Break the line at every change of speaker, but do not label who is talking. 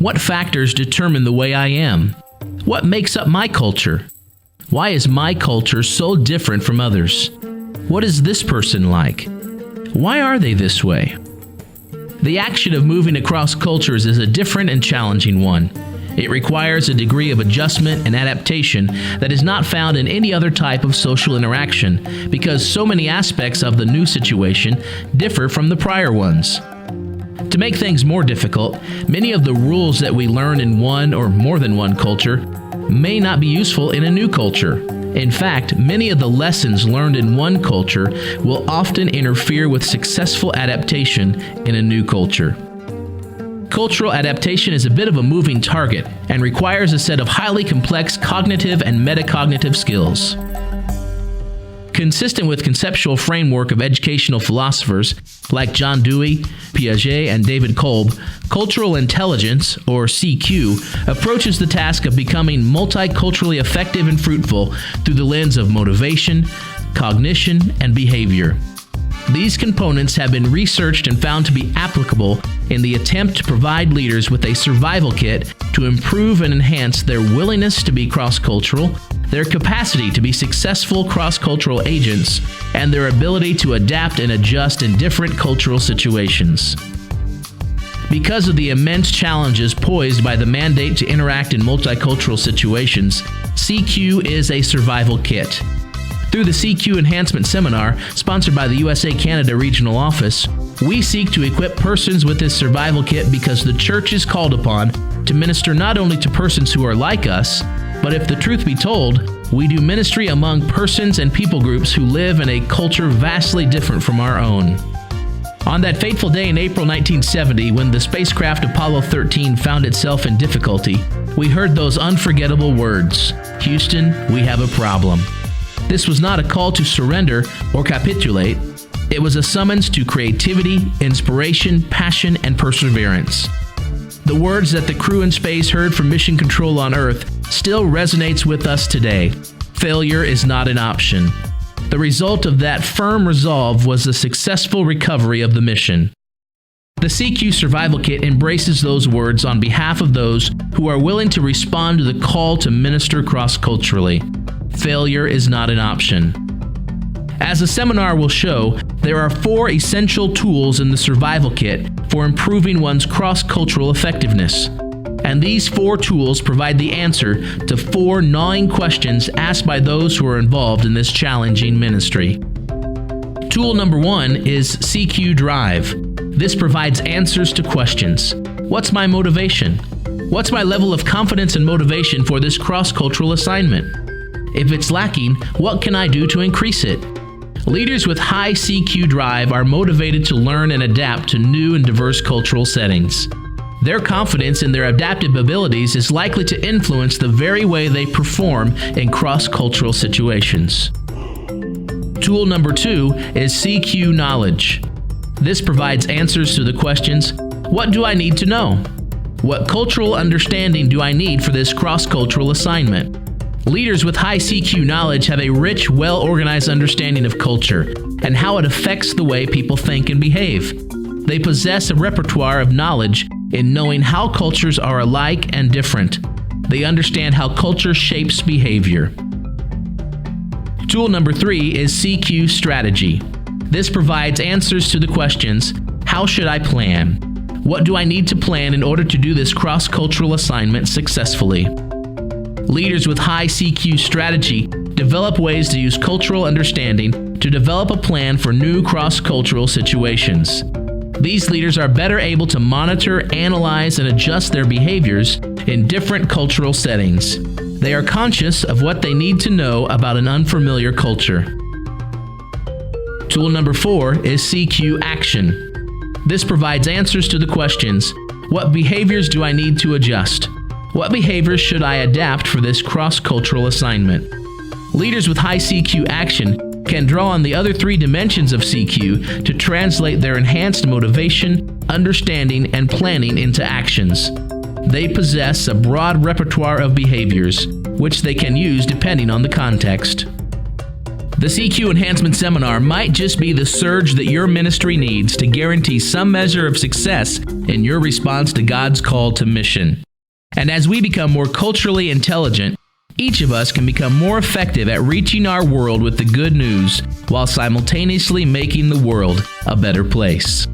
What factors determine the way I am? What makes up my culture? Why is my culture so different from others? What is this person like? Why are they this way? The action of moving across cultures is a different and challenging one. It requires a degree of adjustment and adaptation that is not found in any other type of social interaction because so many aspects of the new situation differ from the prior ones. To make things more difficult, many of the rules that we learn in one or more than one culture may not be useful in a new culture. In fact, many of the lessons learned in one culture will often interfere with successful adaptation in a new culture. Cultural adaptation is a bit of a moving target and requires a set of highly complex cognitive and metacognitive skills. Consistent with conceptual framework of educational philosophers like John Dewey, Piaget, and David Kolb, cultural intelligence, or CQ, approaches the task of becoming multiculturally effective and fruitful through the lens of motivation, cognition, and behavior. These components have been researched and found to be applicable in the attempt to provide leaders with a survival kit to improve and enhance their willingness to be cross-cultural, their capacity to be successful cross-cultural agents, and their ability to adapt and adjust in different cultural situations. Because of the immense challenges posed by the mandate to interact in multicultural situations, CQ is a survival kit. Through the CQ Enhancement Seminar, sponsored by the USA-Canada Regional Office, we seek to equip persons with this survival kit because the church is called upon to minister not only to persons who are like us, but if the truth be told, we do ministry among persons and people groups who live in a culture vastly different from our own. On that fateful day in April 1970, when the spacecraft Apollo 13 found itself in difficulty, we heard those unforgettable words, "Houston, we have a problem." This was not a call to surrender or capitulate. It was a summons to creativity, inspiration, passion, and perseverance. The words that the crew in space heard from Mission Control on Earth still resonates with us today. Failure is not an option. The result of that firm resolve was the successful recovery of the mission. The CQ Survival Kit embraces those words on behalf of those who are willing to respond to the call to minister cross-culturally. Failure is not an option. As the seminar will show, there are 4 essential tools in the Survival Kit for improving one's cross-cultural effectiveness. And these 4 tools provide the answer to 4 gnawing questions asked by those who are involved in this challenging ministry. Tool number 1 is CQ Drive. This provides answers to questions. What's my motivation? What's my level of confidence and motivation for this cross-cultural assignment? If it's lacking, what can I do to increase it? Leaders with high CQ drive are motivated to learn and adapt to new and diverse cultural settings. Their confidence in their adaptive abilities is likely to influence the very way they perform in cross-cultural situations. Tool number 2 is CQ Knowledge. This provides answers to the questions, what do I need to know? What cultural understanding do I need for this cross-cultural assignment? Leaders with high CQ knowledge have a rich, well-organized understanding of culture and how it affects the way people think and behave. They possess a repertoire of knowledge in knowing how cultures are alike and different. They understand how culture shapes behavior. Tool number 3 is CQ Strategy. This provides answers to the questions, how should I plan? What do I need to plan in order to do this cross-cultural assignment successfully? Leaders with high CQ strategy develop ways to use cultural understanding to develop a plan for new cross-cultural situations. These leaders are better able to monitor, analyze, and adjust their behaviors in different cultural settings. They are conscious of what they need to know about an unfamiliar culture. Tool number 4 is CQ Action. This provides answers to the questions, what behaviors do I need to adjust? What behaviors should I adapt for this cross-cultural assignment? Leaders with high CQ action can draw on the other 3 dimensions of CQ to translate their enhanced motivation, understanding, and planning into actions. They possess a broad repertoire of behaviors, which they can use depending on the context. The CQ Enhancement Seminar might just be the surge that your ministry needs to guarantee some measure of success in your response to God's call to mission. And as we become more culturally intelligent, each of us can become more effective at reaching our world with the good news while simultaneously making the world a better place.